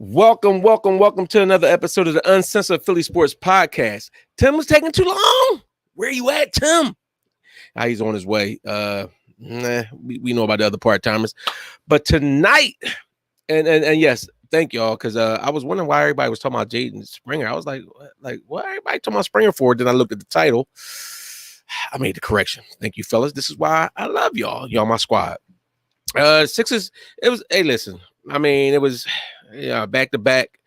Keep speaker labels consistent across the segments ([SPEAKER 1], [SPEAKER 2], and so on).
[SPEAKER 1] Welcome to another episode of the Uncensored Philly Sports Podcast. Tim was taking too long. Where you at, Tim? He's on his way. We know about the other part-timers. But tonight, and yes, thank y'all, because I was wondering why everybody was talking about Jaden Springer. I was like, what everybody talking about Springer for? Then I looked at the title. I made the correction. Thank you, fellas. This is why I love y'all. Y'all my squad. Sixers, hey, listen. I mean, it was back to back.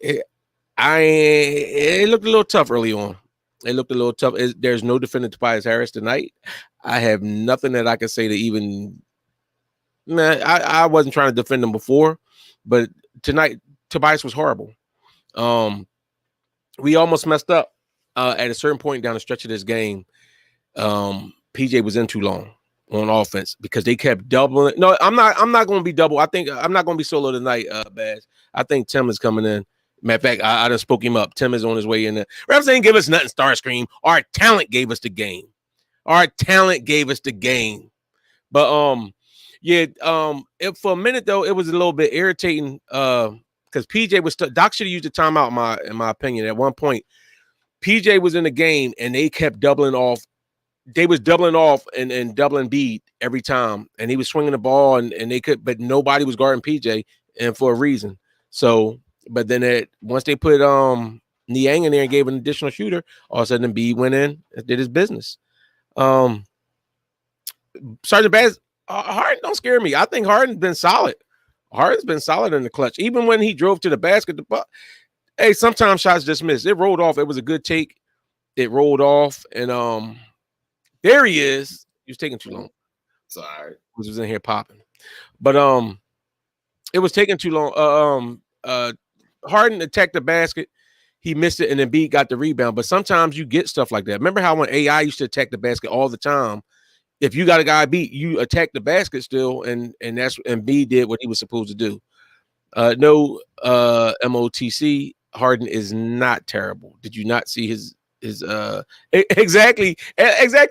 [SPEAKER 1] It looked a little tough early on. It looked a little tough. There's no defending Tobias Harris tonight. I have nothing that I can say to even. I wasn't trying to defend him before, but tonight Tobias was horrible. We almost messed up at a certain point down the stretch of this game. PJ was in too long on offense because they kept doubling. No, I'm not going to be double. I think I'm not going to be solo tonight, Baz. I think Tim is coming in. Matter of fact, I done spoke him up. Tim is on his way in there. Refs ain't give us nothing, Starscream. Our talent gave us the game. But if for a minute though, it was a little bit irritating because PJ was Doc should have used the timeout in my opinion. At one point, PJ was in the game and they kept doubling off. They was doubling off and doubling beat every time, and he was swinging the ball and they could, but nobody was guarding PJ, and for a reason. So. But then once they put Niang in there and gave an additional shooter, all of a sudden B went in and did his business. Sergeant Bass, Harden don't scare me. I think Harden's been solid. Harden's been solid in the clutch. Even when he drove to the basket, hey, sometimes shots just missed. It rolled off. It was a good take. It rolled off, and there he is. He was taking too long.
[SPEAKER 2] Sorry.
[SPEAKER 1] He was in here popping. But it was taking too long. Harden attacked the basket, he missed it, and then B got the rebound. But sometimes you get stuff like that. Remember how when AI used to attack the basket all the time? If you got a guy beat, you attack the basket still, and B did what he was supposed to do. No MOTC. Harden is not terrible. Did you not see his exactly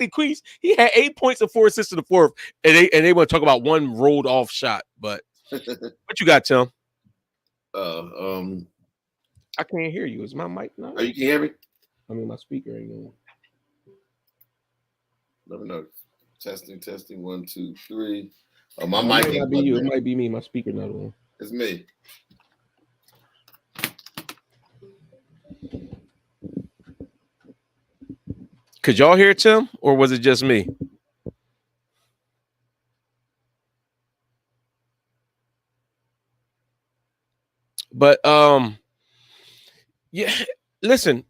[SPEAKER 1] Queese? He had 8 points and 4 assists in the fourth, and they want to talk about one rolled off shot. But what you got, Tim? I can't hear you. Is my mic not?
[SPEAKER 2] Oh, you can hear me?
[SPEAKER 1] I mean, my speaker ain't going.
[SPEAKER 2] Let me know. Testing. 1, 2, 3. Oh, my mic
[SPEAKER 1] might not be you. It might be me. My speaker not on.
[SPEAKER 2] It's me.
[SPEAKER 1] Could y'all hear Tim, or was it just me? But yeah, listen.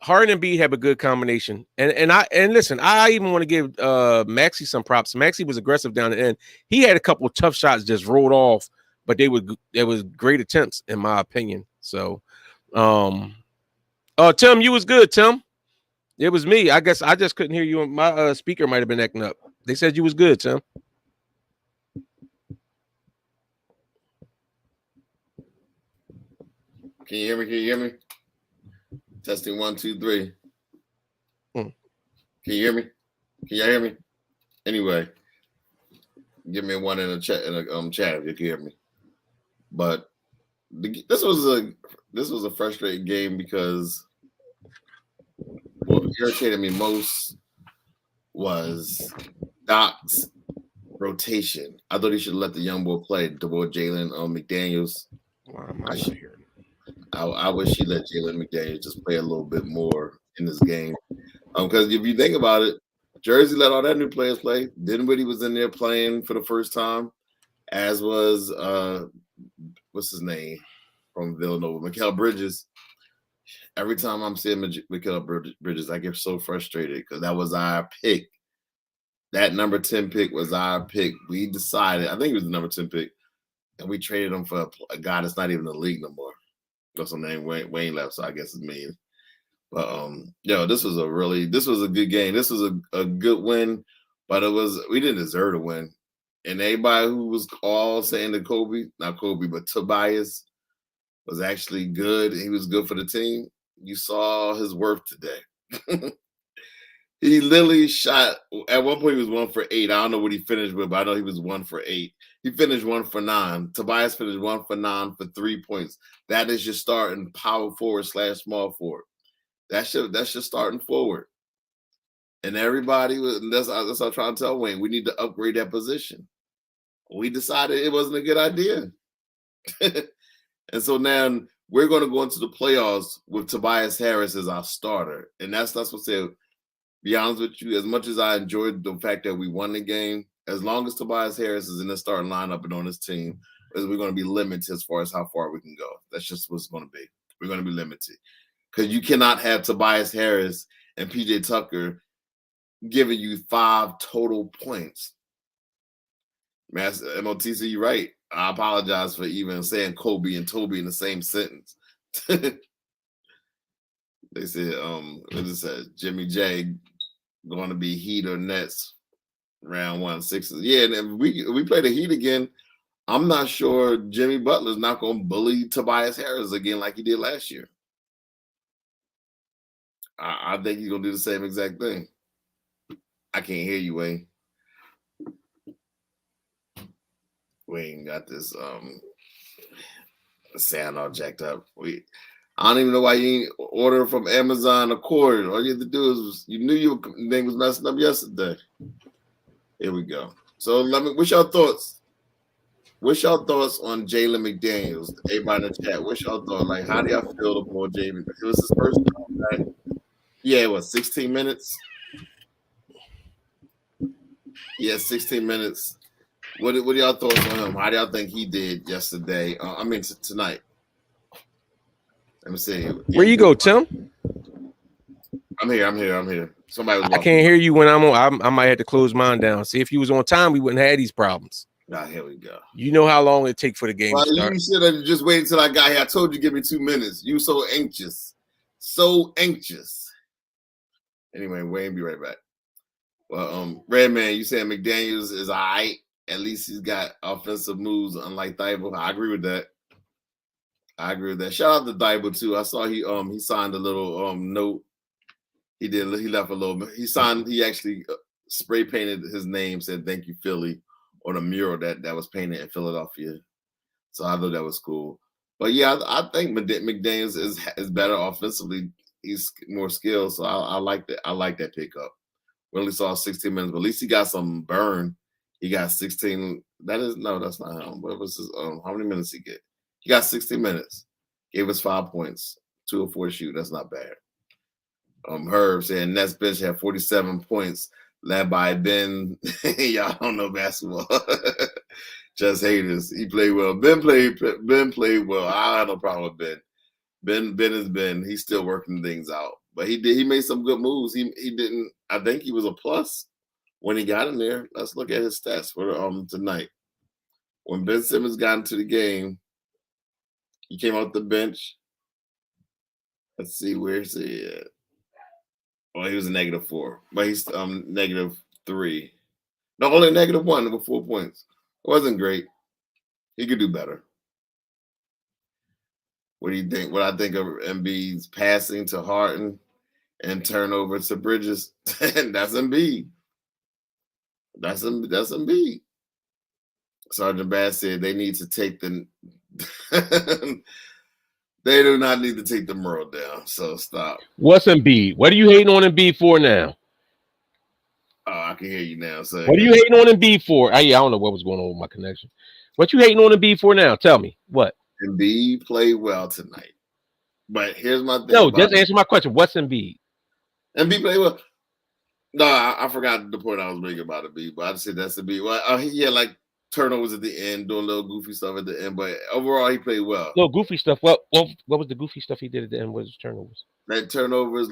[SPEAKER 1] Harden and B have a good combination, and listen. I even want to give Maxey some props. Maxey was aggressive down the end. He had a couple of tough shots just rolled off, but there was great attempts in my opinion. So, Tim, you was good, Tim. It was me. I guess I just couldn't hear you. My speaker might have been acting up. They said you was good, Tim.
[SPEAKER 2] Can you hear me? Testing 1, 2, 3. Can you hear me? Can y'all hear me? Anyway, give me one in the chat if you can hear me. But this was a frustrating game because what irritated me most was Doc's rotation. I thought he should let the young boy play, the boy Jalen McDaniels. I wish he let Jalen McDaniels just play a little bit more in this game. Because if you think about it, Jersey let all that new players play. Dinwiddie was in there playing for the first time, as was what's his name from Villanova, Mikal Bridges. Every time I'm seeing Mikal Bridges, I get so frustrated because that was our pick. That number 10 pick was our pick. We decided, I think it was the number 10 pick, and we traded him for a guy that's not even in the league no more. What's his name? Wayne left, so I guess it's me. But this was a good game. This was a good win, but we didn't deserve to win. And everybody who was all saying that not Kobe, but Tobias was actually good. He was good for the team. You saw his worth today. He literally shot at one point. He was 1 for 8. I don't know what he finished with, but I know he was 1 for 8. He finished 1 for 9. Tobias finished 1 for 9 for 3 points. That is your starting power forward / small forward. That's your starting forward. And everybody was. That's what I'm trying to tell Wayne. We need to upgrade that position. We decided it wasn't a good idea, and so now we're going to go into the playoffs with Tobias Harris as our starter, and that's what I said. Be honest with you, as much as I enjoyed the fact that we won the game, as long as Tobias Harris is in the starting lineup and on his team, we're going to be limited as far as how far we can go. That's just what's going to be. We're going to be limited because you cannot have Tobias Harris and PJ Tucker giving you 5 total points. MOTC, you're right. I apologize for even saying Kobe and Toby in the same sentence. They said, what is that? Jimmy J going to be Heat or Nets round 1, 6. Yeah, and if we play the Heat again, I'm not sure Jimmy Butler's not going to bully Tobias Harris again like he did last year. I think he's going to do the same exact thing. I can't hear you, Wayne. Wayne got this sound all jacked up. I don't even know why you ain't order from Amazon a cord. All you had to do is you knew your thing was messing up yesterday. Here we go. So what's your thoughts? What's your thoughts on Jalen McDaniels? Everybody in the chat. What's your thoughts? Like, how do y'all feel about Jalen? It was his first time back. Yeah, it was 16 minutes. Yeah, 16 minutes. What are y'all thoughts on him? How do y'all think he did yesterday? Tonight. Let me see.
[SPEAKER 1] Where you go, Tim?
[SPEAKER 2] I'm here. Somebody was
[SPEAKER 1] I can't hear you when I'm on. I might have to close mine down. See, if you was on time, we wouldn't have these problems.
[SPEAKER 2] Here we go.
[SPEAKER 1] You know how long it take for the game to start.
[SPEAKER 2] You should have just waited until I got here. I told you give me 2 minutes. You so anxious. So anxious. Anyway, Wayne, be right back. Well, Redman, you saying McDaniels is all right. At least he's got offensive moves, unlike Thibault. I agree with that. Shout out to Thibault too. I saw he signed a little note. He left a little bit. He actually spray painted his name, said thank you, Philly, on a mural that was painted in Philadelphia. So I thought that was cool. But yeah, I think McDaniels is better offensively. He's more skilled. So I like that. I like that pickup. We only saw 16 minutes, but at least he got some burn. He got 16. That's not him. What was his how many minutes he get? He got 16 minutes. Gave us 5 points, 2 or 4 shoot. That's not bad. Herb saying Nets bench had 47 points, led by Ben. Y'all don't know basketball. Just haters. He played well. Ben played well. I have no problem with Ben. Ben is Ben. He's still working things out. But he made some good moves. He didn't. I think he was a plus when he got in there. Let's look at his stats for tonight. When Ben Simmons got into the game, he came off the bench. Let's see, where's he at? Well, he was a -4, but he's -3. No, only -1 with 4 points. It wasn't great. He could do better. What do you think? What I think of Embiid's passing to Harden and turnover to Bridges? That's Embiid. That's Embiid. Sergeant Bass said they need to take the. They do not need to take the mural down. So stop.
[SPEAKER 1] What's Embiid? What are you hating on Embiid for now?
[SPEAKER 2] Oh, I can hear you now. So
[SPEAKER 1] what are you hating on Embiid for? I don't know what was going on with my connection. What you hating on Embiid for now? Tell me what.
[SPEAKER 2] Embiid played well tonight, but here's my thing.
[SPEAKER 1] No, just answer my question. What's Embiid?
[SPEAKER 2] Embiid played well. No, I forgot the point I was making about Embiid, but I just said that's Embiid. Well, he had like turnovers at the end, doing little goofy stuff at the end, but overall he played well.
[SPEAKER 1] No goofy stuff. What was the goofy stuff he did at the end? What was his turnovers?
[SPEAKER 2] That turnovers,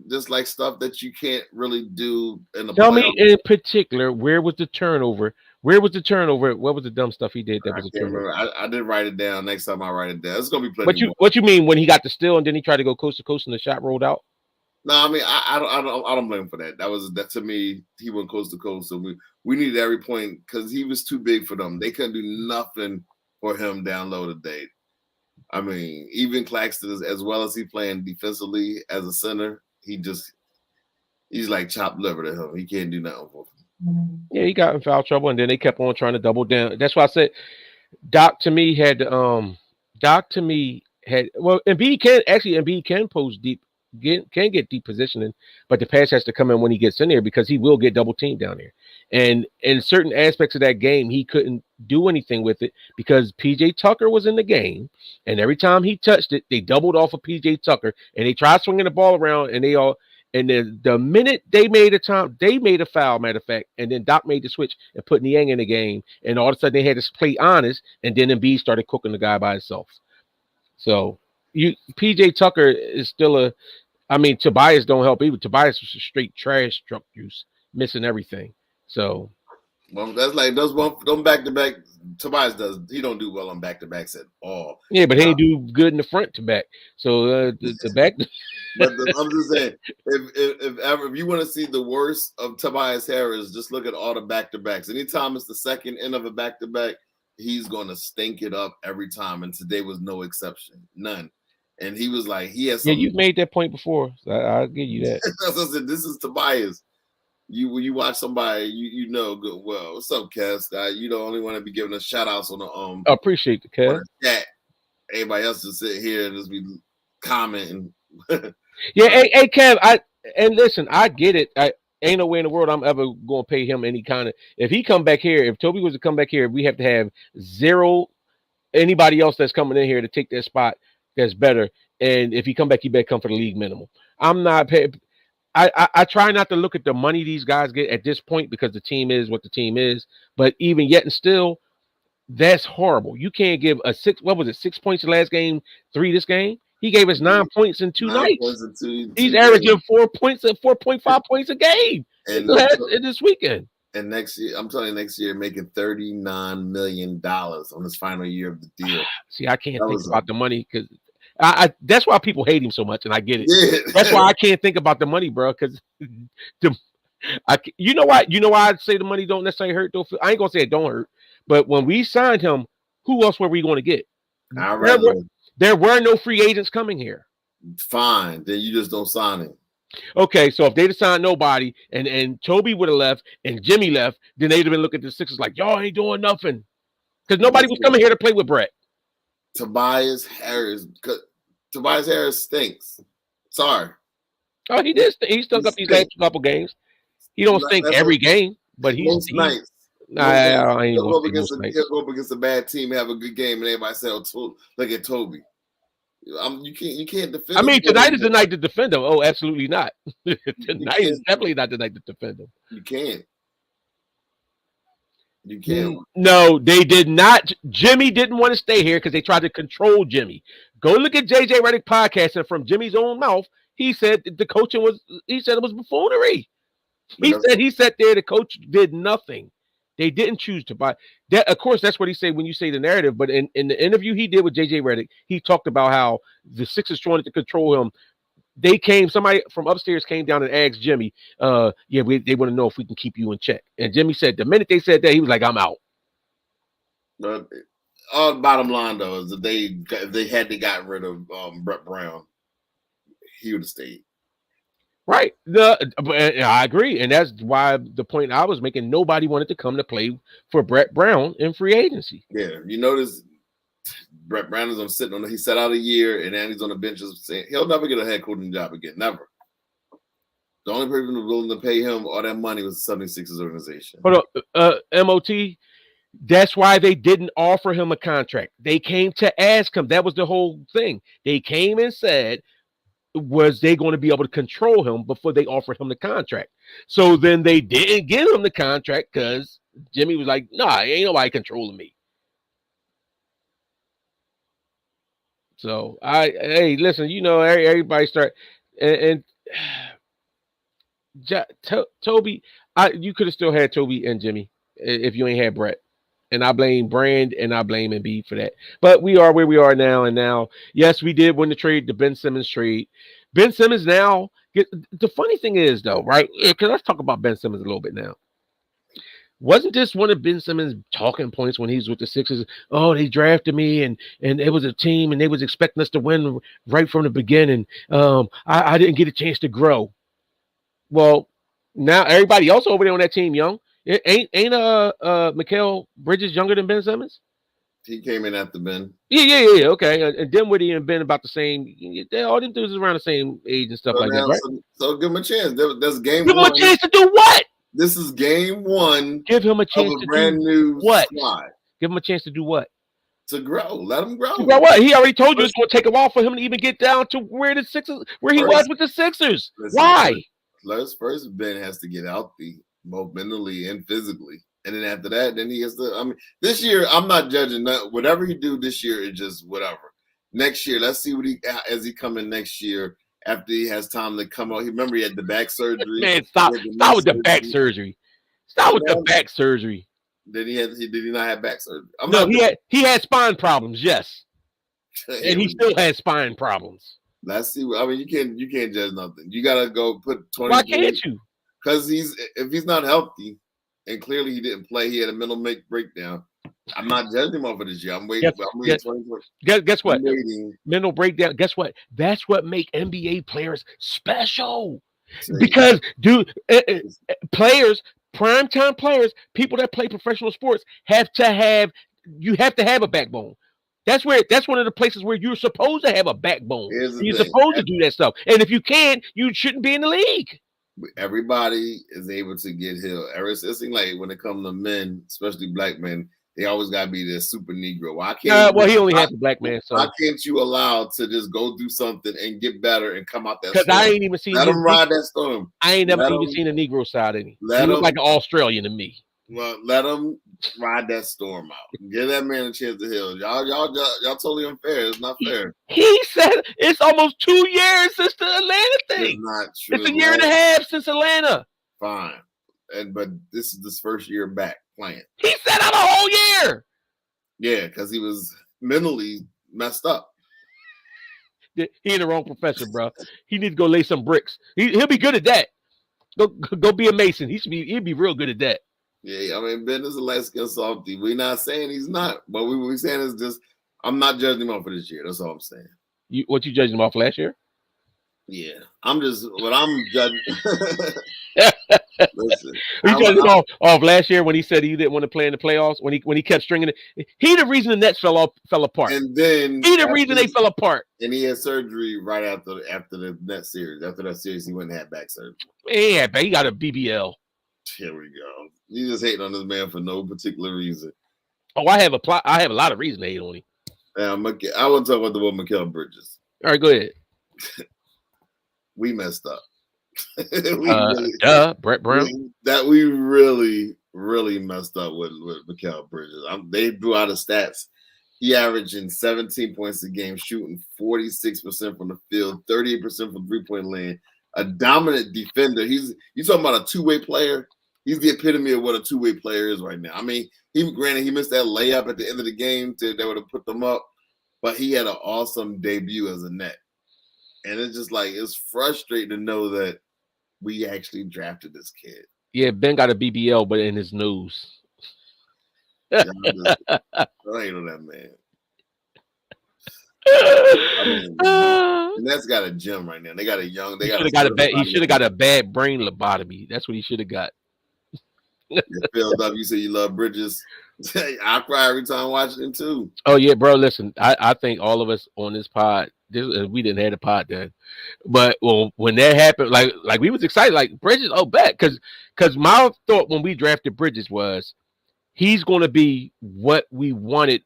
[SPEAKER 2] just like stuff that you can't really do in the.
[SPEAKER 1] Tell me in particular, where was the turnover? Where was the turnover? What was the dumb stuff he did that was a turnover?
[SPEAKER 2] I didn't write it down. Next time I write it down. It's gonna be plenty.
[SPEAKER 1] What you mean when he got the steal and then he tried to go coast to coast and the shot rolled out?
[SPEAKER 2] No, I mean I don't blame him for that. That to me, he went coast to coast. So we needed every point because he was too big for them. They couldn't do nothing for him down low today. I mean, even Claxton, as well as he playing defensively as a center, he just He's like chopped liver to him. He can't do nothing for
[SPEAKER 1] Yeah, he got in foul trouble, and then they kept on trying to double down. That's why I said Doc to me had Doc to me had well Embiid can post deep can get deep positioning, but the pass has to come in when he gets in there because he will get double teamed down there. And in certain aspects of that game, he couldn't do anything with it because PJ Tucker was in the game, and every time he touched it, they doubled off of PJ Tucker and they tried swinging the ball around, and they all and then the minute they made a foul, matter of fact, and then Doc made the switch and put Niang in the game, and all of a sudden they had to play honest, and then Embiid started cooking the guy by himself. So you PJ Tucker is still a I mean Tobias don't help either. Tobias was a straight trash truck juice, missing everything. So
[SPEAKER 2] Well, that's like those back to back. Tobias does. He don't do well on back to backs at all.
[SPEAKER 1] yeah, but he ain't do good in the front to back. So the back.
[SPEAKER 2] I'm just saying, if you want to see the worst of Tobias Harris, just look at all the back to backs. Anytime it's the second end of a back to back, he's going to stink it up every time. And today was no exception, none. And he was like, he has.
[SPEAKER 1] Yeah, you've made that point before. So I'll give you that.
[SPEAKER 2] That's what I said. This is Tobias. When you watch somebody, you know good. Well, what's up, Cass? You don't only want to be giving us shout outs on the
[SPEAKER 1] I appreciate the Cass.
[SPEAKER 2] chat. Everybody else just sit here and just be commenting.
[SPEAKER 1] Yeah, hey Kev, listen, I get it. I ain't no way in the world I'm ever gonna pay him any kind of if he come back here, if Toby was to come back here, we have to have zero anybody else that's coming in here to take that spot that's better. And if he come back, he better come for the league minimum. I'm not paying. I try not to look at the money these guys get at this point because the team is what the team is. But even yet and still, that's horrible. You can't give a 6 points the last game, 3 this game. He gave us 9 points in 2 nights. He's averaging 4 points and 4.5 points a game in this weekend.
[SPEAKER 2] And next year, I'm telling you, next year making $39 million on his final year of the deal.
[SPEAKER 1] See, I can't think about the money because that's why people hate him so much, and I get it. Yeah. That's why I can't think about the money, bro. Because you know why I'd say the money don't necessarily hurt. Though I ain't gonna say it don't hurt, but when we signed him, who else were we going to get? There were no free agents coming here.
[SPEAKER 2] Fine, then you just don't sign him.
[SPEAKER 1] Okay, so if they'd have signed nobody and Toby would have left and Jimmy left, then they'd have been looking at the Sixers like, y'all ain't doing nothing. Because nobody was coming here to play with Brett.
[SPEAKER 2] Tobias Harris stinks. Sorry.
[SPEAKER 1] Oh, he did. He stunk up these last couple games. He don't stink every game, but he's nice.
[SPEAKER 2] I ain't going to go up against a bad team, have a good game, and everybody say, "Oh, look at Toby." You can't defend.
[SPEAKER 1] I mean, tonight is the night to defend him. Oh, absolutely not. Tonight is definitely not the night to defend him.
[SPEAKER 2] You can't. You can't.
[SPEAKER 1] No, they did not. Jimmy didn't want to stay here because they tried to control Jimmy. Go look at JJ Redick podcast, and from Jimmy's own mouth, he said the coaching was. He said it was buffoonery. He sat there. The coach did nothing. They didn't choose to buy that. Of course, that's what he said when you say the narrative. But in the interview he did with JJ Redick, he talked about how the Sixers trying to control him. Somebody from upstairs came down and asked Jimmy, they want to know if we can keep you in check. And Jimmy said the minute they said that, he was like, I'm out.
[SPEAKER 2] But all bottom line though is that they had got rid of Brett Brown, he would have stayed.
[SPEAKER 1] Right. I agree. And that's why the point I was making, nobody wanted to come to play for Brett Brown in free agency.
[SPEAKER 2] Yeah. You notice Brett Brown is sitting on he sat out a year and then he's on the bench saying he'll never get a head coaching job again. Never. The only person who was willing to pay him all that money was the 76ers organization.
[SPEAKER 1] Hold up, MOT. That's why they didn't offer him a contract. They came to ask him. That was the whole thing. They came and said, was they going to be able to control him before they offered him the contract? So then they didn't give him the contract because Jimmy was like, nah, ain't nobody controlling me. So hey, listen, everybody start and Toby, you could have still had Toby and Jimmy if you ain't had Brett. And I blame Brand and I blame Embiid for that. But we are where we are now. And now, yes, we did win the trade, the Ben Simmons trade. Ben Simmons now, the funny thing is, though, right? Because let's talk about Ben Simmons a little bit now. Wasn't this one of Ben Simmons' talking points when he was with the Sixers? Oh, they drafted me and it was a team and they was expecting us to win right from the beginning. I didn't get a chance to grow. Well, now everybody else over there on that team young. It ain't Mikael Bridges younger than Ben Simmons?
[SPEAKER 2] He came in after Ben.
[SPEAKER 1] Yeah. Okay, and Dinwiddie and Ben about the same. They all them dudes is around the same age and stuff
[SPEAKER 2] So
[SPEAKER 1] like that,
[SPEAKER 2] now,
[SPEAKER 1] right?
[SPEAKER 2] so give him a chance. That's game
[SPEAKER 1] Give him a
[SPEAKER 2] one.
[SPEAKER 1] chance to do what?
[SPEAKER 2] This is game one
[SPEAKER 1] Give him a
[SPEAKER 2] of
[SPEAKER 1] chance
[SPEAKER 2] a
[SPEAKER 1] to
[SPEAKER 2] brand
[SPEAKER 1] do
[SPEAKER 2] new
[SPEAKER 1] what?
[SPEAKER 2] squad
[SPEAKER 1] Give him a chance to do what?
[SPEAKER 2] to grow. Let him
[SPEAKER 1] To
[SPEAKER 2] grow.
[SPEAKER 1] grow what? He already told you it's
[SPEAKER 2] First,
[SPEAKER 1] going to take a while for him to even get down to where the Sixers, where he was
[SPEAKER 2] first
[SPEAKER 1] with the Sixers.
[SPEAKER 2] listen.
[SPEAKER 1] Why?
[SPEAKER 2] First, Ben has to get healthy, both mentally and physically, and then after that, then he has to. I mean, this year I'm not judging that. Whatever he do this year is just whatever. Next year, let's see what he as he come in next year after he has time to come out. He remember he had the back surgery,
[SPEAKER 1] Man,
[SPEAKER 2] he
[SPEAKER 1] stop.
[SPEAKER 2] had the knee
[SPEAKER 1] Stop with the back
[SPEAKER 2] surgery.
[SPEAKER 1] surgery. Stop with the
[SPEAKER 2] Now,
[SPEAKER 1] back surgery.
[SPEAKER 2] did he not have back surgery? I'm
[SPEAKER 1] No,
[SPEAKER 2] not.
[SPEAKER 1] he had spine problems, yes. And
[SPEAKER 2] Here
[SPEAKER 1] he
[SPEAKER 2] we go.
[SPEAKER 1] still has spine problems.
[SPEAKER 2] Let's see. I mean, you can't judge nothing. You gotta go put
[SPEAKER 1] Why
[SPEAKER 2] 20
[SPEAKER 1] can't you?
[SPEAKER 2] because if he's not healthy, and clearly he didn't play, he had a mental breakdown. I'm not judging him over this year. I'm waiting.
[SPEAKER 1] Guess,
[SPEAKER 2] I'm waiting
[SPEAKER 1] guess,
[SPEAKER 2] 2020.
[SPEAKER 1] guess what?
[SPEAKER 2] I'm waiting.
[SPEAKER 1] Mental breakdown. Guess what? That's what make NBA players special.
[SPEAKER 2] See,
[SPEAKER 1] Because players, primetime players, people that play professional sports you have to have a backbone. That's one of the places where you're supposed to have a backbone.
[SPEAKER 2] here's the
[SPEAKER 1] You're
[SPEAKER 2] thing:
[SPEAKER 1] supposed to do that stuff. And if you can't, you shouldn't be in the league.
[SPEAKER 2] everybody is able to get healed. It seems like when it comes to men, especially black men, they always gotta be this super Negro. Why can't
[SPEAKER 1] Well, he only has a black man,
[SPEAKER 2] why
[SPEAKER 1] so
[SPEAKER 2] can't you allow to just go do something and get better and come out that
[SPEAKER 1] because I
[SPEAKER 2] storm?
[SPEAKER 1] ain't even seen
[SPEAKER 2] Let
[SPEAKER 1] his.
[SPEAKER 2] them ride that storm.
[SPEAKER 1] I ain't never
[SPEAKER 2] Let
[SPEAKER 1] even
[SPEAKER 2] them.
[SPEAKER 1] seen a Negro side in him. He
[SPEAKER 2] Let
[SPEAKER 1] looked like
[SPEAKER 2] them.
[SPEAKER 1] an Australian to me.
[SPEAKER 2] Well, let them ride that storm out. Give that man a chance to heal. Y'all totally unfair. It's not fair.
[SPEAKER 1] He said it's almost 2 years since the Atlanta
[SPEAKER 2] It's
[SPEAKER 1] thing.
[SPEAKER 2] not true.
[SPEAKER 1] It's a year and a half since Atlanta.
[SPEAKER 2] Fine, but this is his first year back playing.
[SPEAKER 1] He sat out a whole year.
[SPEAKER 2] Yeah, because he was mentally messed up.
[SPEAKER 1] He in the wrong profession, bro. He needs to go lay some bricks. He'll be good at that. Go be a mason. He'd be real good at that.
[SPEAKER 2] Yeah, I mean, Ben is a light skin softy. We're not saying he's not, but what we're saying is just I'm not judging him off for this year. That's all I'm saying.
[SPEAKER 1] What you judging him off last year?
[SPEAKER 2] Yeah, I'm just what I'm judging. Listen,
[SPEAKER 1] You judging him off last year when he said he didn't want to play in the playoffs when he kept stringing it. He the reason the Nets fell apart.
[SPEAKER 2] and then
[SPEAKER 1] He the reason they fell apart.
[SPEAKER 2] And he had surgery right after the next series. After that series, he went and had back surgery.
[SPEAKER 1] Yeah, but he got a BBL.
[SPEAKER 2] Here we go. You just hating on this man for no particular reason.
[SPEAKER 1] Oh, I have a lot of reason to hate on him.
[SPEAKER 2] I want to talk about the one Mikael Bridges.
[SPEAKER 1] All right, go ahead.
[SPEAKER 2] We messed up.
[SPEAKER 1] Brett Brown.
[SPEAKER 2] We really, really messed up with Mikael Bridges. They threw out his stats. He averaging 17 points a game, shooting 46% from the field, 38% from three-point land. A dominant defender. You talking about a two-way player? He's the epitome of what a two-way player is right now. I mean, granted he missed that layup at the end of the game that would have put them up, but he had an awesome debut as a net. And it's just like it's frustrating to know that we actually drafted this kid.
[SPEAKER 1] Yeah, Ben got a BBL, but in his nose.
[SPEAKER 2] I ain't on that man. I mean, and that's got a gym right now. They got a young. He
[SPEAKER 1] should have got a bad brain lobotomy. That's what he should have got.
[SPEAKER 2] You filled up. You say you love Bridges. I cry every time watching him too.
[SPEAKER 1] Oh yeah, bro. Listen, I think all of us on this pod. We didn't have a pod then, but when that happened, like we was excited, like Bridges. Oh, back because my thought when we drafted Bridges was he's going to be what we wanted.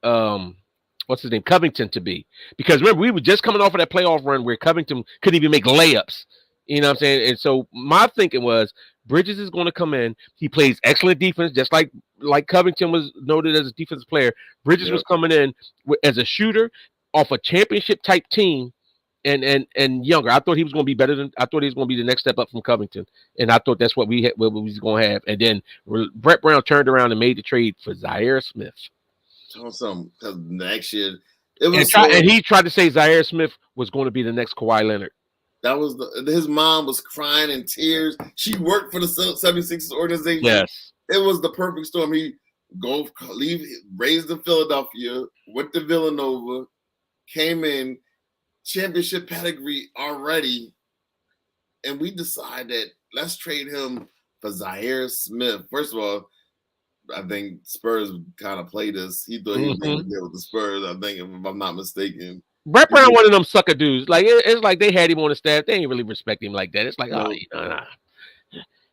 [SPEAKER 1] What's his name, Covington, to be, because remember we were just coming off of that playoff run where Covington couldn't even make layups. You know what I'm saying? And so my thinking was Bridges is going to come in. He plays excellent defense, just like Covington was noted as a defensive player. Bridges was coming in as a shooter off a championship type team, and younger. I thought he was going to be better than. I thought he was going to be the next step up from Covington, and I thought that's what we was going to have. And then Brett Brown turned around and made the trade for Zaire Smith.
[SPEAKER 2] Something because next year
[SPEAKER 1] and he tried to say Zaire Smith was going to be the next Kawhi Leonard.
[SPEAKER 2] That was his mom was crying in tears. She worked for the 76ers organization.
[SPEAKER 1] Yes.
[SPEAKER 2] It was the perfect storm. He raised in Philadelphia, went to Villanova, came in, championship pedigree already, and we decide that let's trade him for Zaire Smith. First of all, I think Spurs kind of played us. He thought he was going
[SPEAKER 1] Mm-hmm.
[SPEAKER 2] to deal with the Spurs. I think, if I'm not mistaken,
[SPEAKER 1] Brett
[SPEAKER 2] he
[SPEAKER 1] Brown,
[SPEAKER 2] did,
[SPEAKER 1] one of them sucker dudes. Like it's like they had him on the staff. They ain't really respect him like that. It's like, oh,
[SPEAKER 2] no,
[SPEAKER 1] nah.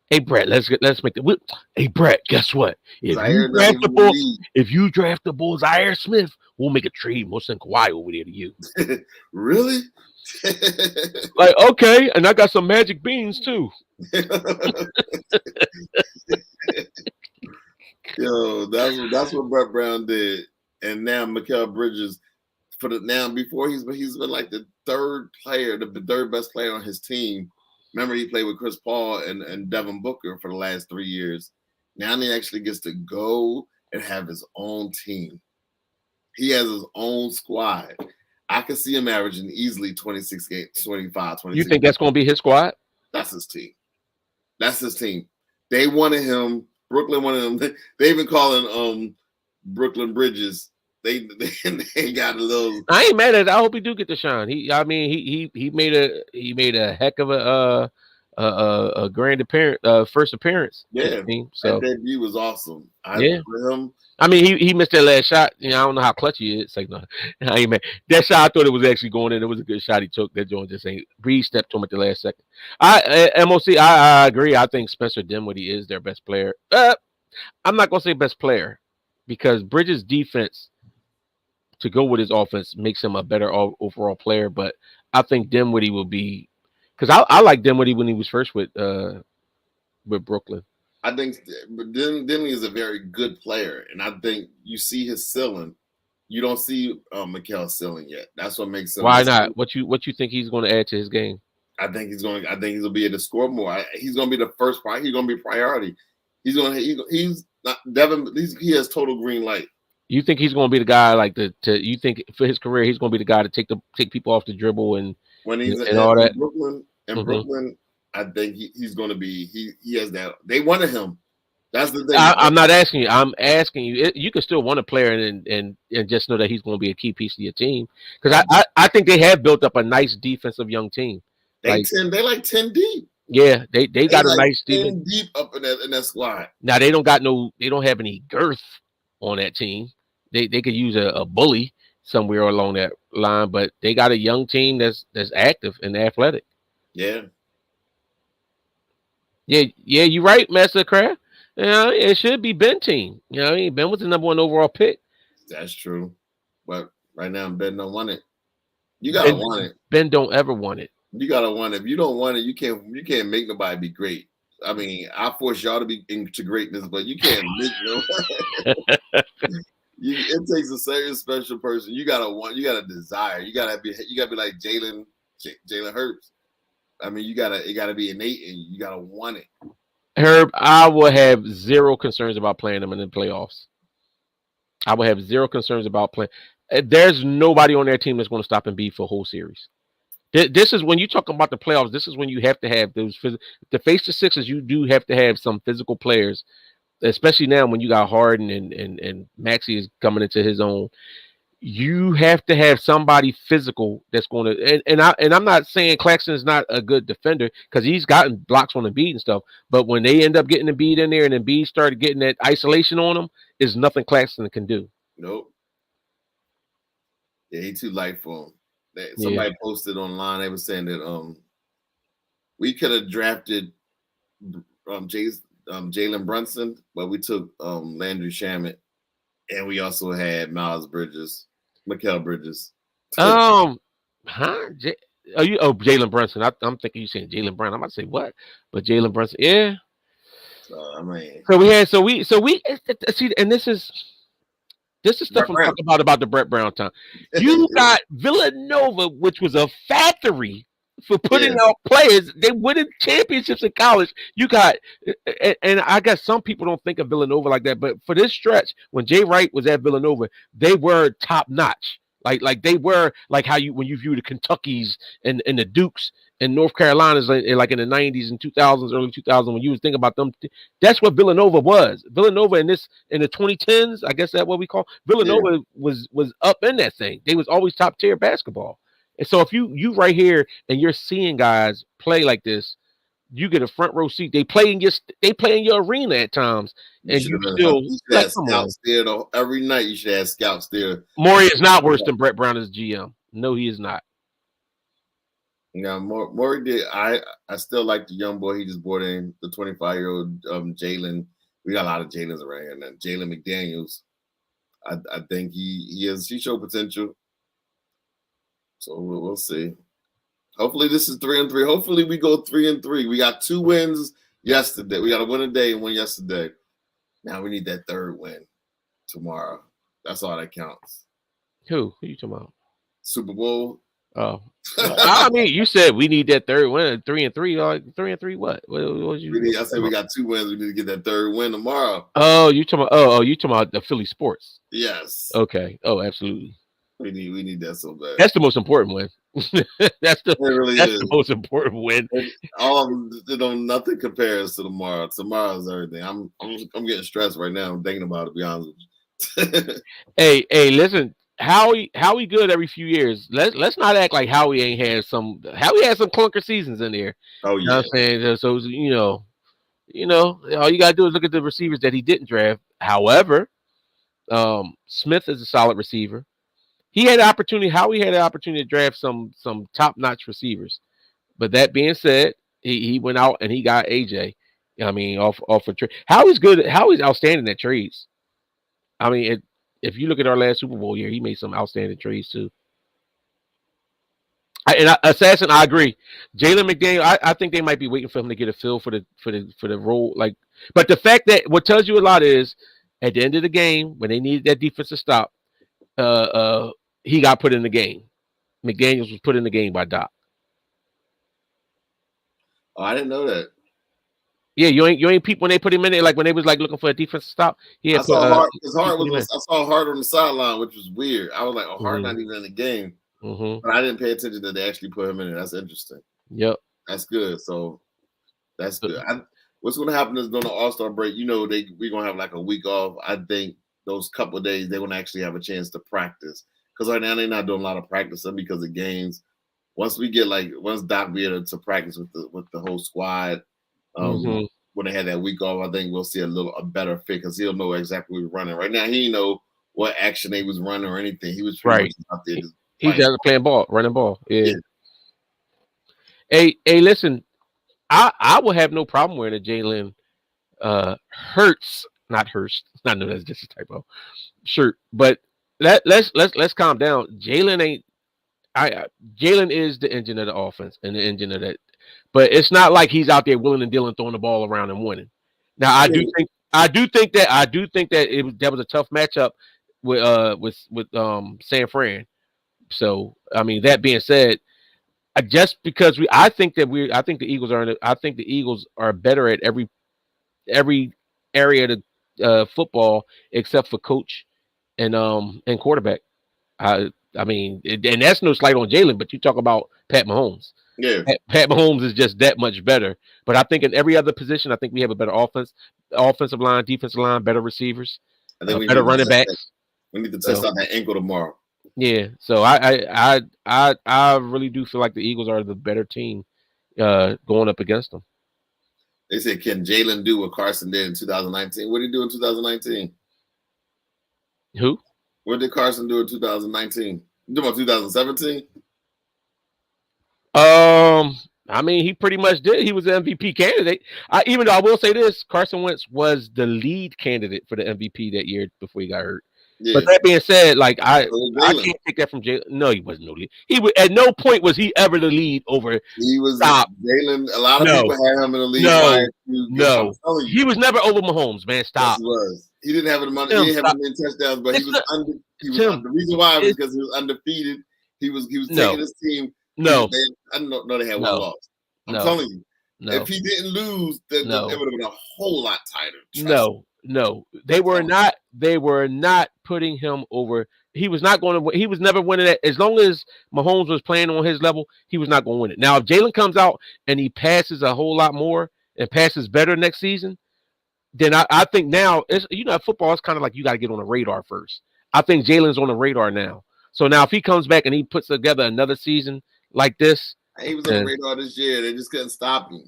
[SPEAKER 1] Hey Brett, let's make the. Hey Brett, guess what?
[SPEAKER 2] Zaire not even in the
[SPEAKER 1] If you draft the Bulls, Zaire Smith, we'll make a trade. We'll send Kawhi over there to you.
[SPEAKER 2] league. Really?
[SPEAKER 1] Like, okay, and I got some magic beans too.
[SPEAKER 2] Yo, that's what Brett Brown did, and now Mikal Bridges before he's been like the third player, the third best player on his team. Remember, he played with Chris Paul and Devin Booker for the last 3 years. Now he actually gets to go and have his own team. He has his own squad. I can see him averaging easily 26 games, 25, 26.
[SPEAKER 1] You think that's going to be his squad?
[SPEAKER 2] That's his team. That's his team. They wanted him. Brooklyn wanted him. They even calling Brooklyn Bridges. They got a little.
[SPEAKER 1] I ain't mad at it. I hope he do get the shine. He made a heck of a grand appearance, first appearance.
[SPEAKER 2] Yeah,
[SPEAKER 1] So
[SPEAKER 2] that debut was awesome. For him.
[SPEAKER 1] I mean, he missed that last shot. You know, I don't know how clutch he is. It's like, no, I ain't mad. That shot, I thought it was actually going in. It was a good shot he took. That joint just ain't. Reed stepped to him at the last second. I agree. I think Spencer Dinwiddie is their best player. I'm not gonna say best player because Bridges' defense to go with his offense makes him a better overall player. But I think Dinwiddie will be because I like Dinwiddie when he was first with Brooklyn.
[SPEAKER 2] I think Dinwiddie is a very good player, and I think you see his ceiling. You don't see Mikal's ceiling yet. That's what makes him.
[SPEAKER 1] Why not? What you think he's going to add to his game?
[SPEAKER 2] I think he's going to be able to score more. He's going to be the first. He's going to be priority. He's not Devin. He has total green light.
[SPEAKER 1] You think he's going to be the guy like you think for his career he's going to be the guy to take people off the dribble and
[SPEAKER 2] when he's
[SPEAKER 1] and all that.
[SPEAKER 2] Brooklyn, I think he's going to be. He has that. They wanted him. That's the thing.
[SPEAKER 1] I'm not asking you. I'm asking you. You can still want a player and just know that he's going to be a key piece of your team because I think they have built up a nice defensive young team.
[SPEAKER 2] They like 10 deep.
[SPEAKER 1] Yeah, they got
[SPEAKER 2] like
[SPEAKER 1] a nice
[SPEAKER 2] 10 deep up in that squad.
[SPEAKER 1] Now they don't have any girth on that team. They could use a bully somewhere along that line, but they got a young team that's active and athletic.
[SPEAKER 2] Yeah.
[SPEAKER 1] Yeah, you're right, Master Craft. It should be Ben team. You know what I mean? Ben was the number 1 overall pick.
[SPEAKER 2] That's true. But right now Ben don't want it. You gotta want it.
[SPEAKER 1] Ben don't ever want it.
[SPEAKER 2] You gotta want it. If you don't want it, you can't make nobody be great. I mean, I force y'all to be into greatness, but you can't make no. It takes a certain special person. You gotta desire. You gotta be like Jalen Hurts. I mean, it gotta be innate and you gotta want it.
[SPEAKER 1] Herb, I will have zero concerns about playing them in the playoffs. I will have zero concerns about playing. There's nobody on their team that's going to stop Embiid for a whole series. This is when you talk about the playoffs. This is when you have to have those to face the Sixers. You do have to have some physical players, especially now when you got Harden and Maxey is coming into his own. You have to have somebody physical that's going to and I'm not saying Claxton's not a good defender because he's gotten blocks on Embiid and stuff, but when they end up getting Embiid in there and Embiid started getting that isolation on him, is nothing Claxton can do.
[SPEAKER 2] Nope. Yeah, he's too light for him. Somebody posted online. They were saying that we could have drafted Jalen Brunson, but we took Landry Shamet, and we also had Mikal Bridges.
[SPEAKER 1] Huh? Jalen Brunson. I'm thinking you saying Jalen Brown. I'm about to say what, but Jalen Brunson. Yeah.
[SPEAKER 2] I mean,
[SPEAKER 1] so we see, and this is stuff I'm talking about the Brett Brown time. You got Villanova, which was a factory for putting out players. They winning championships in college. You got, and I guess some people don't think of Villanova like that, but for this stretch, when Jay Wright was at Villanova, they were top notch. Like they were like how when you view the Kentuckys and the Dukes and North Carolinas like in the 90s and 2000s, early 2000s, when you was thinking about them, that's what Villanova was. Villanova in the 2010s, I guess that's what we call Villanova was up in that thing. They was always top tier basketball. And so if you right here and you're seeing guys play like this, you get a front row seat. They play in your arena at times,
[SPEAKER 2] You
[SPEAKER 1] and
[SPEAKER 2] should
[SPEAKER 1] you
[SPEAKER 2] have been.
[SPEAKER 1] still
[SPEAKER 2] You should
[SPEAKER 1] like,
[SPEAKER 2] have
[SPEAKER 1] come on.
[SPEAKER 2] scouts there though. Every night you should have scouts there.
[SPEAKER 1] Maury is not worse than Brett Brown as GM. No, he is not.
[SPEAKER 2] Maury did. I still like the young boy he just brought in, the 25-year-old Jalen. We got a lot of Jalen's around here now. Jalen McDaniels. I think he showed potential. So we'll see. Hopefully this is 3-3. Hopefully we go 3-3. We got 2 wins yesterday. We got a win today and one yesterday. Now we need that 3rd win tomorrow. That's all that counts.
[SPEAKER 1] Who are you talking about?
[SPEAKER 2] Super Bowl.
[SPEAKER 1] Oh, I mean, you said we need that 3rd win. 3-3. Like 3-3. What was you?
[SPEAKER 2] I said we got 2 wins. We need to get that 3rd win tomorrow.
[SPEAKER 1] Oh, you talking about? Oh, you talking about the Philly sports?
[SPEAKER 2] Yes.
[SPEAKER 1] Okay. Oh, absolutely.
[SPEAKER 2] We need that so bad.
[SPEAKER 1] That's the most important win. that's the most important win.
[SPEAKER 2] Nothing compares to tomorrow. Tomorrow's everything. I'm getting stressed right now. I'm thinking about it, to be honest with you.
[SPEAKER 1] Hey, listen, Howie good every few years. Let's not act like Howie had some clunker seasons in there.
[SPEAKER 2] Oh yeah.
[SPEAKER 1] You know what I'm saying? So all you gotta do is look at the receivers that he didn't draft. However, Smith is a solid receiver. Howie had an opportunity to draft some top-notch receivers. But that being said, he went out and he got AJ. I mean, off a trade. Howie's good. Howie's outstanding at trades. I mean, if you look at our last Super Bowl year, he made some outstanding trades too. Assassin, I agree. Jalen McDaniels, I think they might be waiting for him to get a feel for the role. Like, but the fact that what tells you a lot is at the end of the game when they needed that defensive stop, he got put in the game. McDaniels was put in the game by Doc.
[SPEAKER 2] Oh, I didn't know that.
[SPEAKER 1] Yeah, you ain't peep when they put him in there, like when they was like looking for a defensive stop.
[SPEAKER 2] I saw Hart. I saw Hart on the sideline, which was weird. I was like, oh, Hart not even in the game.
[SPEAKER 1] Mm-hmm.
[SPEAKER 2] But I didn't pay attention that they actually put him in there. That's interesting.
[SPEAKER 1] Yep.
[SPEAKER 2] That's good. So that's good. What's going to happen is during the All-Star break, we're going to have like a week off. I think those couple of days, they're going to actually have a chance to practice. Because right now they're not doing a lot of practicing because of games. Once Doc be able to practice with the whole squad, when they had that week off, I think we'll see a better fit because he'll know exactly what we're running. Right now, he didn't know what action they was running or anything. He was pretty much out there just
[SPEAKER 1] he's just playing ball, running ball. Yeah. Hey, listen, I will have no problem wearing a Jalen Hurts, not Hurst. I know that's just a typo shirt, but let's calm down. Jalen is the engine of the offense and the engine of that. But it's not like he's out there willing and dealing, throwing the ball around and winning. Now I do think that was a tough matchup with San Fran. So I mean, that being said, just because I think the Eagles are better at every area of the football except for coach and quarterback. I mean, and that's no slight on Jalen, but you talk about Pat Mahomes.
[SPEAKER 2] Yeah,
[SPEAKER 1] Pat Mahomes is just that much better. But I think in every other position, I think we have a better offensive line, defensive line, better receivers, better running backs.
[SPEAKER 2] We need to test out that ankle tomorrow.
[SPEAKER 1] Yeah, so I really do feel like the Eagles are the better team going up against them.
[SPEAKER 2] They said, can Jalen do what Carson did in 2019? What did he do in 2019?
[SPEAKER 1] Who?
[SPEAKER 2] What did Carson do in 2019? You talking about 2017?
[SPEAKER 1] I mean, he pretty much did. He was an MVP candidate. Even though I will say this, Carson Wentz was the lead candidate for the MVP that year before he got hurt. Yeah. But that being said, like I can't take that from Jalen. No, he wasn't no lead. At no point was he ever the lead over.
[SPEAKER 2] He was Jalen. A lot of people had him in the lead.
[SPEAKER 1] No, he was never over Mahomes. Man, stop.
[SPEAKER 2] Yes, he was. He didn't have money. He didn't have many touchdowns, but he was the reason why was because he was undefeated. He was taking his team.
[SPEAKER 1] No,
[SPEAKER 2] I don't know they had one loss. I'm telling you, if he didn't lose, then it would have been a whole lot tighter.
[SPEAKER 1] No, they were not. They were not putting him over. He was not going to. He was never winning it. As long as Mahomes was playing on his level, he was not going to win it. Now, if Jalen comes out and he passes a whole lot more and passes better next season, then I think now it's football is kind of like you got to get on the radar first. I think Jalen's on the radar now. So now if he comes back and he puts together another season like this,
[SPEAKER 2] he was on the radar this year. They just couldn't stop him.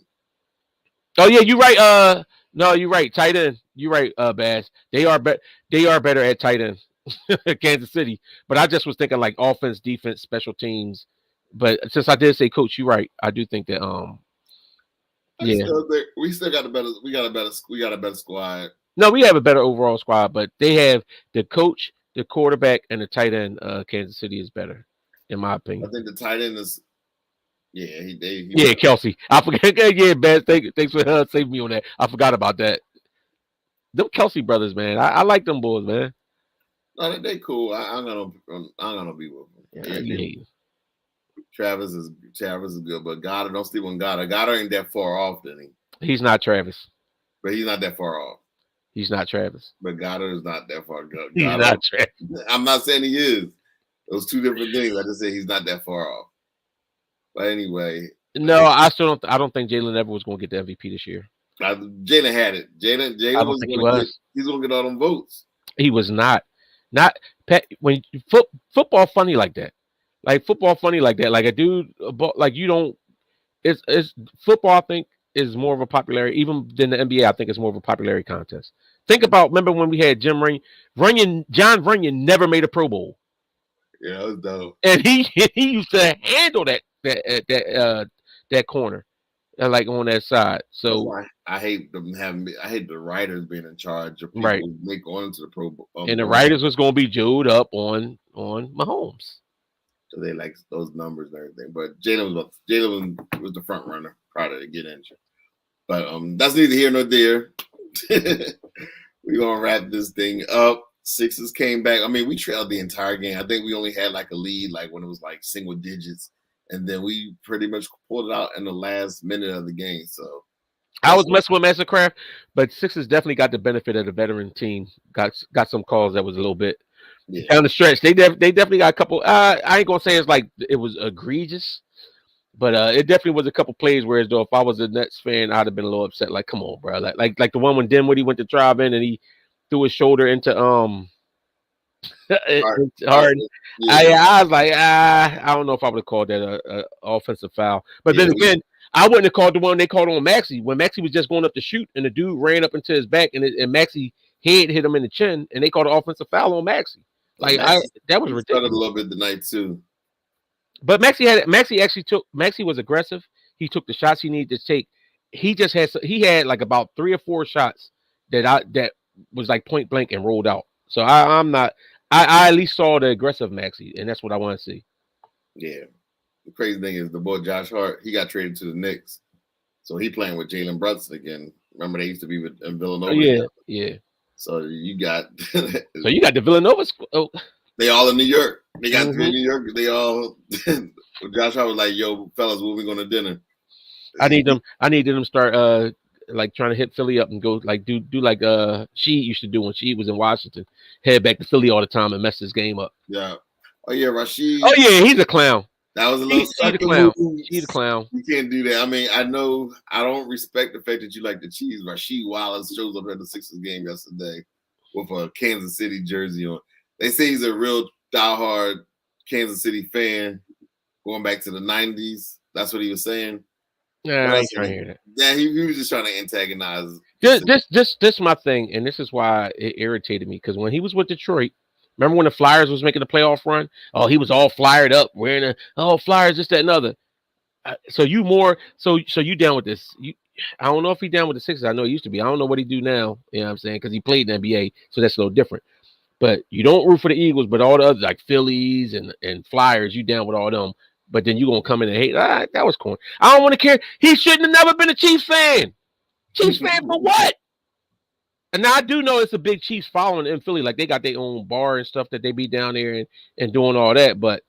[SPEAKER 1] Oh yeah, you're right. No, you're right. Tight end. You're right. Bass. They are better at tight end. Kansas City. But I just was thinking like offense, defense, special teams. But since I did say coach, you're right. I do think that
[SPEAKER 2] I
[SPEAKER 1] yeah.
[SPEAKER 2] still think we still got a better. We got a better squad.
[SPEAKER 1] No, we have a better overall squad, but they have the coach, the quarterback, and the tight end. Kansas City is better, in my
[SPEAKER 2] I
[SPEAKER 1] opinion.
[SPEAKER 2] think the tight end is. Yeah, he
[SPEAKER 1] Yeah,
[SPEAKER 2] better.
[SPEAKER 1] Kelsey. I forget. Yeah, man. Thanks for saving me on that. I forgot about that. Them Kelsey brothers, man. I like them boys, man.
[SPEAKER 2] No, they cool. I'm gonna be with them.
[SPEAKER 1] Yeah, yeah.
[SPEAKER 2] Travis is good, but Goddard, don't sleep on Goddard. Goddard ain't that far off, then
[SPEAKER 1] He's not Travis.
[SPEAKER 2] but he's not that far off.
[SPEAKER 1] He's not Travis.
[SPEAKER 2] But Goddard is not that far.
[SPEAKER 1] He's
[SPEAKER 2] Goddard,
[SPEAKER 1] not Travis.
[SPEAKER 2] I'm not saying he is. Those two different things. I just say he's not that far off. But anyway,
[SPEAKER 1] No, I still don't. I don't think Jalen ever was going to get the MVP this year.
[SPEAKER 2] Jalen had it. Jalen
[SPEAKER 1] I don't
[SPEAKER 2] was
[SPEAKER 1] think he
[SPEAKER 2] going to get.
[SPEAKER 1] was.
[SPEAKER 2] He's going to get all them votes.
[SPEAKER 1] He was not. Not when football funny like that. Like football funny like that. Like a dude, like you don't. It's football. I think is more of a popularity even than the NBA. I think it's more of a popularity contest. Think about remember when we had John Runyon never made a Pro Bowl,
[SPEAKER 2] Yeah, that was dope.
[SPEAKER 1] and he used to handle that corner, like on that side.
[SPEAKER 2] That's
[SPEAKER 1] So
[SPEAKER 2] why I hate them having. I hate the writers being in charge of people
[SPEAKER 1] right,
[SPEAKER 2] who make going into the Pro Bowl.
[SPEAKER 1] and the writers was going to be Joed up on Mahomes.
[SPEAKER 2] So they like those numbers and everything. But Jalen was the front runner prior to get injured. But that's neither here nor there. We're gonna wrap this thing up. Sixers came back. I mean, we trailed the entire game. I think we only had like a lead, like when it was like single digits, and then we pretty much pulled it out in the last minute of the game. So
[SPEAKER 1] I was messing with Mastercraft, but Sixers definitely got the benefit of the veteran team. Got some calls that was a little bit down the stretch. They definitely got a couple. I ain't gonna say it's like it was egregious, but it definitely was a couple plays where as though if I was a Nets fan, I'd have been a little upset. Like, come on, bro. Like the one when Dinwiddie went to drive in and he threw his shoulder into Harden. I was like, I don't know if I would have called that a offensive foul. But then again, I wouldn't have called the one they called on Maxey when Maxey was just going up to shoot and the dude ran up into his back and Maxey head hit him in the chin and they called an offensive foul on Maxey. Like that was ridiculous.
[SPEAKER 2] A little bit tonight too.
[SPEAKER 1] But Maxey was aggressive. He took the shots he needed to take. He had like about 3 or 4 shots that was like point blank and rolled out. So I at least saw the aggressive Maxey, and that's what I want to see.
[SPEAKER 2] Yeah. The crazy thing is the boy Josh Hart, he got traded to the Knicks. So he playing with Jalen Brunson again. Remember they used to be in Villanova.
[SPEAKER 1] Oh, yeah.
[SPEAKER 2] So you got
[SPEAKER 1] the Villanova school.
[SPEAKER 2] They all in New York. They got to be in New York. They all Josh Hart was like, yo, fellas, when we going to dinner?
[SPEAKER 1] I need them to start like trying to hit Philly up and go like do like she used to do when she was in Washington. Head back to Philly all the time and mess this game up.
[SPEAKER 2] Yeah. Oh yeah, Rashid.
[SPEAKER 1] Oh yeah, he's a clown.
[SPEAKER 2] That was a little
[SPEAKER 1] He's a clown. He's a clown.
[SPEAKER 2] You can't do that. I mean, I know I don't respect the fact that you like the cheese. Rashid Wallace shows up at the Sixers game yesterday with a Kansas City jersey on. They say he's a real diehard Kansas City fan going back to the 90s. That's what he was saying.
[SPEAKER 1] Yeah, I ain't trying to hear that.
[SPEAKER 2] Yeah, he was just trying to antagonize.
[SPEAKER 1] This my thing, and this is why it irritated me because when he was with Detroit, remember when the Flyers was making the playoff run? Oh, he was all flyered up, wearing Flyers, this, that, and other. So you down with this? I don't know if he down with the Sixers. I know he used to be. I don't know what he do now. You know what I'm saying? Because he played in the NBA, so that's a little different. But you don't root for the Eagles, but all the others like Phillies and Flyers, you down with all them. But then you gonna come in and hate. That was corny. I don't want to care. He shouldn't have never been a Chiefs fan. Chiefs fan for what? And now I do know it's a big Chiefs following in Philly. Like they got their own bar and stuff that they be down there and doing all that. But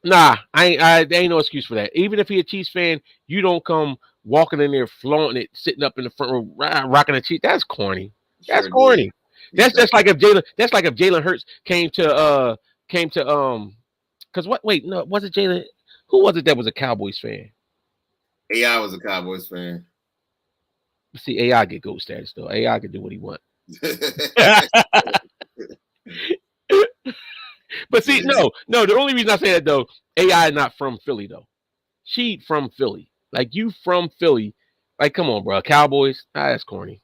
[SPEAKER 1] nah, there ain't no excuse for that. Even if he a Chiefs fan, you don't come walking in there flaunting it, sitting up in the front row, rocking a Chiefs. That's corny. That's corny. That's just like if Jalen Hurts came to because was it Jalen? Who was it that was a Cowboys fan?
[SPEAKER 2] AI was a Cowboys fan.
[SPEAKER 1] See, AI get GOAT status though. AI can do what he want. But see, no. The only reason I say that though, AI is not from Philly though. She from Philly. Like you from Philly. Like, come on, bro. Cowboys. That's corny.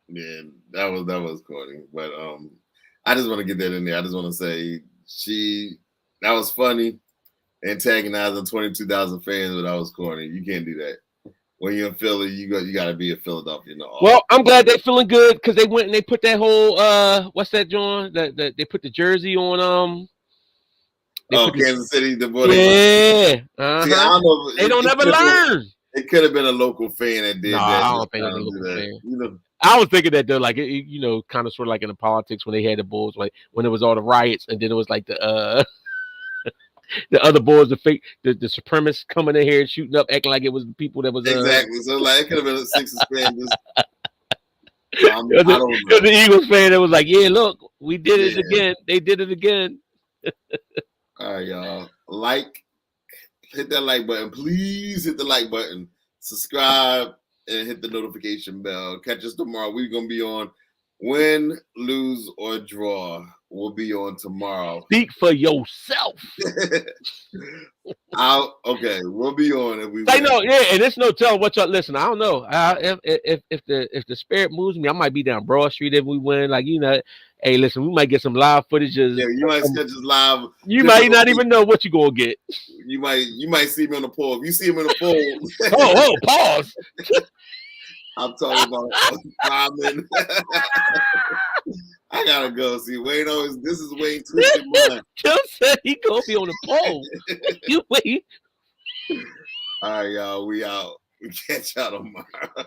[SPEAKER 2] Yeah, that was corny. But I just want to get that in there. I just want to say that was funny, antagonizing 22,000 fans, but that was corny. You can't do that. When you're in Philly, you got to be a Philadelphia.
[SPEAKER 1] Well, I'm glad they're feeling good because they went and they put that whole what's that, John? That they put the jersey on
[SPEAKER 2] Kansas City, the boy.
[SPEAKER 1] Yeah.
[SPEAKER 2] See, I don't know.
[SPEAKER 1] They don't ever learn.
[SPEAKER 2] It could have been a local fan that did that.
[SPEAKER 1] I don't think it was a local fan.
[SPEAKER 2] You know,
[SPEAKER 1] I was thinking that though, like kind of sort of like in the politics when they had the Bulls, like when it was all the riots, and then it was like the other Bulls, the fake, the supremacists coming in here and shooting up, acting like it was the people that was
[SPEAKER 2] exactly. So like it could have been a Sixers fan.
[SPEAKER 1] The Eagles fan that was like, yeah, look, we did it again. They did it again.
[SPEAKER 2] All right, y'all. Hit that like button. Please hit the like button. Subscribe and hit the notification bell. Catch us tomorrow. We're going to be on Win, Lose, or Draw. We'll be on tomorrow.
[SPEAKER 1] Speak for yourself.
[SPEAKER 2] Okay, we'll be on if we
[SPEAKER 1] win. No, yeah, and it's no telling what y'all listen. I don't know. If the spirit moves me, I might be down Broad Street if we win. Like, hey, listen, we might get some live footages.
[SPEAKER 2] Yeah, you might catch us live.
[SPEAKER 1] You might not even know what you're gonna get.
[SPEAKER 2] You might see me on the pole. If you see him in the pole.
[SPEAKER 1] oh, pause.
[SPEAKER 2] I'm talking about Simon. I gotta go. See, Wayne this is Wayne twisted mind.
[SPEAKER 1] Joe said he gonna be on the pole. You wait.
[SPEAKER 2] All right, y'all. We out. We catch y'all tomorrow.